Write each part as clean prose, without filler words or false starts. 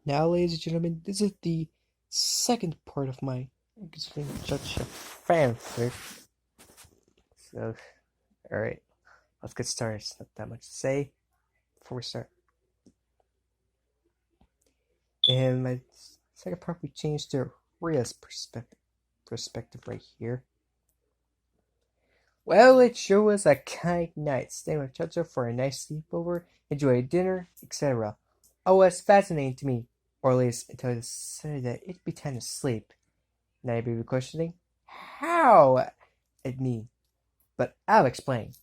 Now, ladies and gentlemen, this is the second part of my Akazukin ChaCha fanfic. So, alright, let's get started. It's not that much to say before we start. In my second part, we changed to Ria's perspective right here. Well, it sure was a kind night, staying with ChaCha for a nice sleepover, enjoy dinner, etc. All was fascinating to me, or at least until I decided that it'd be time to sleep. Now you may be questioning, how? At me. But I'll explain.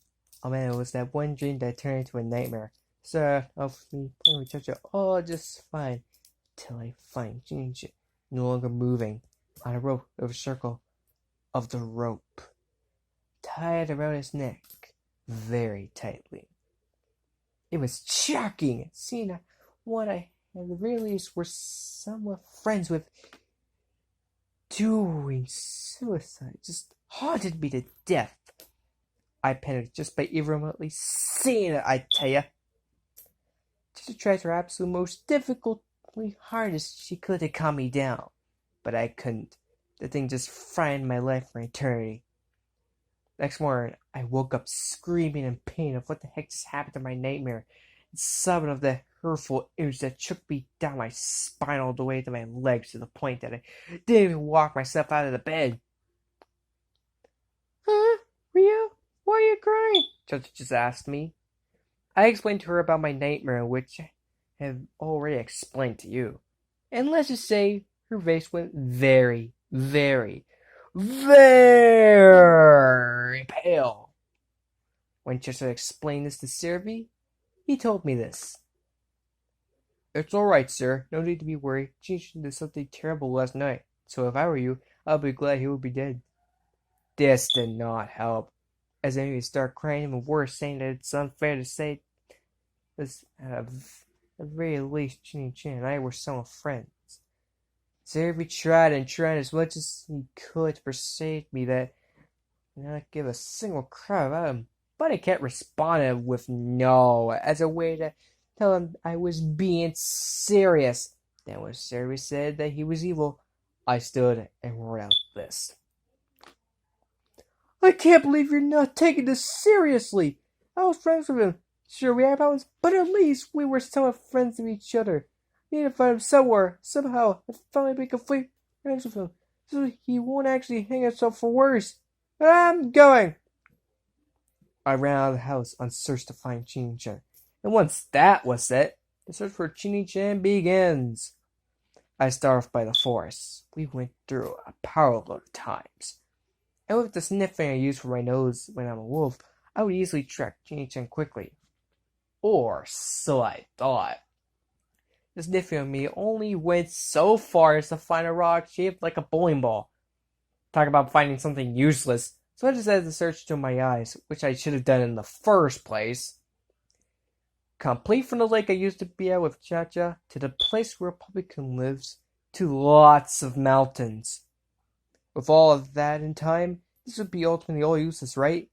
Oh man, it was that one dream that turned into a nightmare. Started off with me playing with ChaCha all just fine, till I find Jinji no longer moving on a rope of a circle of the rope, tied around his neck very tightly. It was shocking seeing what I at the very least were somewhat friends with doing suicide. Just haunted me to death. I panicked just by even remotely seeing it, I tell ya. Just tried her absolute most difficultly hardest she could to calm me down, but I couldn't. The thing just frightened my life for eternity. Next morning, I woke up screaming in pain of what the heck just happened to my nightmare, and sobbing of the hurtful image that shook me down my spine all the way to my legs to the point that I didn't even walk myself out of the bed. Huh? Rio? Why are you crying? ChaCha just asked me. I explained to her about my nightmare, which I have already explained to you. And let's just say her face went very, very, very pale. When ChaCha explained this to Servi, he told me this. It's alright, sir. No need to be worried. Jinji did something terrible last night, so if I were you, I'd be glad he would be dead. This did not help, as I made me start crying even worse, saying that it's unfair to say this at the very least Jinji and I were somewhat friends. Servi tried and tried as much as he could to persuade me that I not give a single crap about him, but I kept responding with no, as a way to tell him I was being serious. Then when Servi said that he was evil, I stood and roared out this. I can't believe you're not taking this seriously. I was friends with him. Sure, we had problems, but at least we were somewhat friends of each other. We need to find him somewhere, somehow, and finally be complete friends with him, so he won't actually hang himself for worse. I'm going. I ran out of the house on search to find Chin-chan, and once that was set, the search for Chin-chan begins. I start off by the forest. We went through a power load of times. And with the sniffing I use for my nose when I'm a wolf, I would easily track Chin-chan quickly. Or so I thought. The sniffing on me only went so far as to find a rock shaped like a bowling ball. Talk about finding something useless. So I decided to search through my eyes, which I should have done in the first place. Complete from the lake I used to be at with ChaCha, to the place where a publican lives, to lots of mountains. With all of that in time, this would be ultimately all useless, right?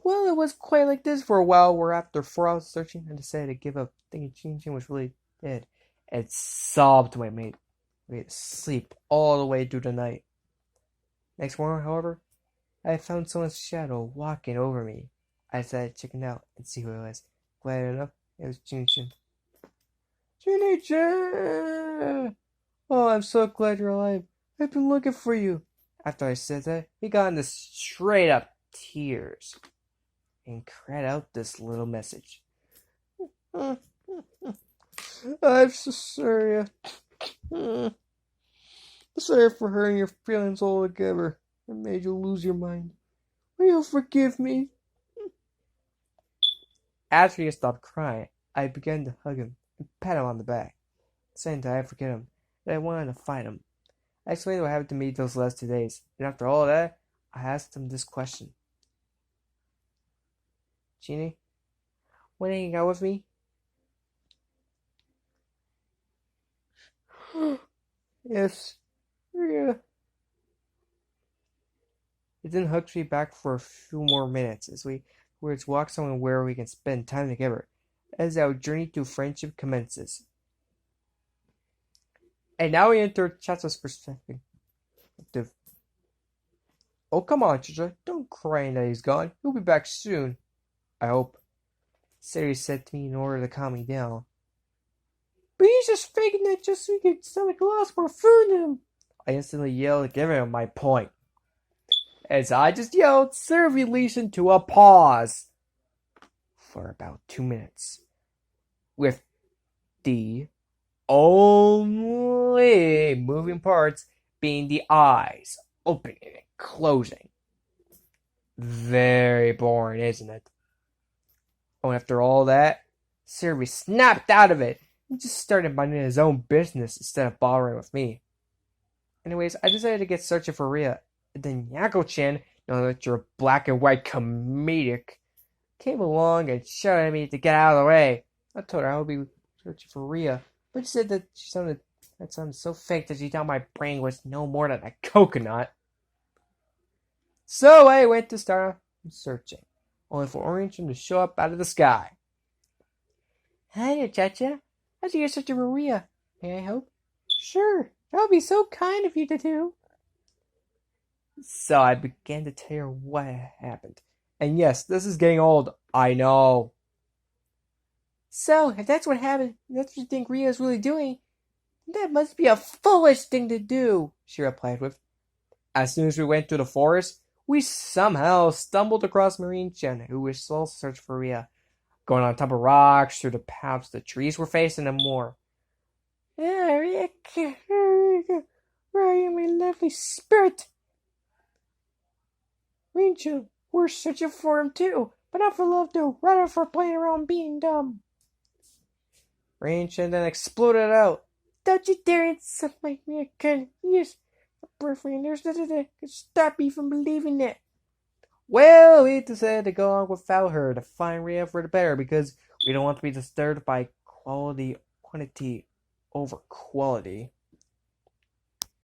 Well, it was quite like this for a while, where after 4 hours searching, I decided to give up, thinking Chin-chan was really dead, and sobbed my mate to sleep all the way through the night. Next morning, however, I found someone's shadow walking over me. I decided to check it out and see who it was. Glad enough, it was Chin-chan. Chin-chan! Oh, I'm so glad you're alive. I've been looking for you. After I said that, he got into straight up tears and cried out this little message. I'm so sorry. Sorry for hurting your feelings altogether and made you lose your mind. Will you forgive me? After he stopped crying, I began to hug him and pat him on the back, saying that I'd forget him, that I wanted to fight him. I explained what happened to me those last 2 days, and after all that, I asked him this question. Genie, want to hang out with me? Yes. Yeah. It then hugged me back for a few more minutes as we were to walk somewhere where we can spend time together, as our journey to friendship commences. And now we enter ChaCha's perspective. Oh, come on, ChaCha. Don't cry that he's gone. He'll be back soon. I hope. Sari said to me in order to calm me down. But he's just faking that just so he could stomach lots more food in him. I instantly yelled, giving him my point. As I just yelled, Sari released into a pause for about 2 minutes. With the only moving parts being the eyes opening and closing. Very boring, isn't it? Oh, and after all that, Siri snapped out of it and just started minding his own business instead of bothering with me. Anyways, I decided to get searching for Ria, and then Yako-chan, knowing that you're black and white comedic, came along and shouted at me to get out of the way. I told her I would be searching for Ria, but she said that that sounded so fake that she thought my brain was no more than a coconut. So I went to start searching, only for Orange-chan to show up out of the sky. Hiya, ChaCha. I see you're searching for Ria. May I help? Sure, that would be so kind of you to do. So I began to tell her what happened. And yes, this is getting old, I know. So, if that's what happened, that's what you think Ria's really doing, that must be a foolish thing to do, she replied with. As soon as we went through the forest, we somehow stumbled across Marine-chan, who was also searching for Ria, going on top of rocks, through the paths the trees were facing, and more. Ria, where are you, my lovely spirit? Marine-chan, we're searching for him too, but not for love though, rather for playing around being dumb. Marine-chan then exploded out. Don't you dare insult my Ria can. Yes, a boyfriend, there's nothing that can stop me from believing it. Well, we decided to go on without her to find Ria for the better because we don't want to be disturbed by quantity over quality.